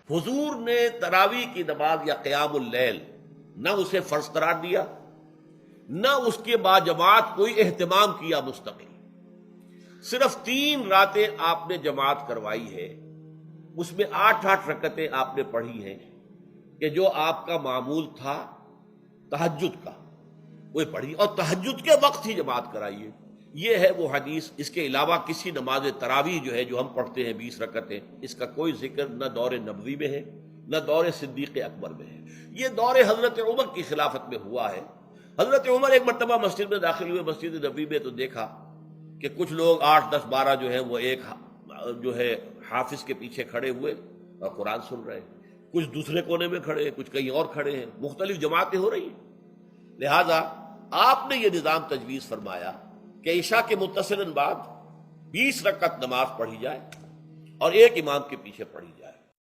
हुजूर ने तरावी की नमाज या क़यामुल लैल न उसे फर्ज करार दिया, न उसके बाद जमात कोई एहतमाम किया मुस्तकिल। सिर्फ 3 रातें आपने जमात करवाई है, उसमें 8-8 रकतें आपने पढ़ी हैं कि जो आपका मामूल था तहज्जुद का, वो पढ़ी और तहज्जुद के वक्त ही जमात कराइए। ये है वो हदीस। इसके अलावा किसी नमाज तरावी जो है, जो हम पढ़ते हैं 20 रकतें, इसका कोई जिक्र न दौर नबवी में है न दौर सिद्दीक अकबर में है। ये दौर हजरत उमर की खिलाफत में हुआ है। हजरत उमर एक मरतबा मस्जिद में दाखिल हुए, मस्जिद नबवी में, तो देखा कि कुछ लोग 8, 10, 12 जो है वो एक जो है हाफिज के पीछे खड़े हुए और कुरान सुन रहे हैं। कुछ दूसरे कोने में खड़े हैं, कुछ कहीं और खड़े हैं, मुख्तलिफ जमातें हो रही हैं। लिहाजा आपने ये निज़ाम तजवीज़ फरमाया कि ईशा के मुत्तसिलन बाद 20 रकत नमाज पढ़ी जाए और एक इमाम के पीछे पढ़ी जाए।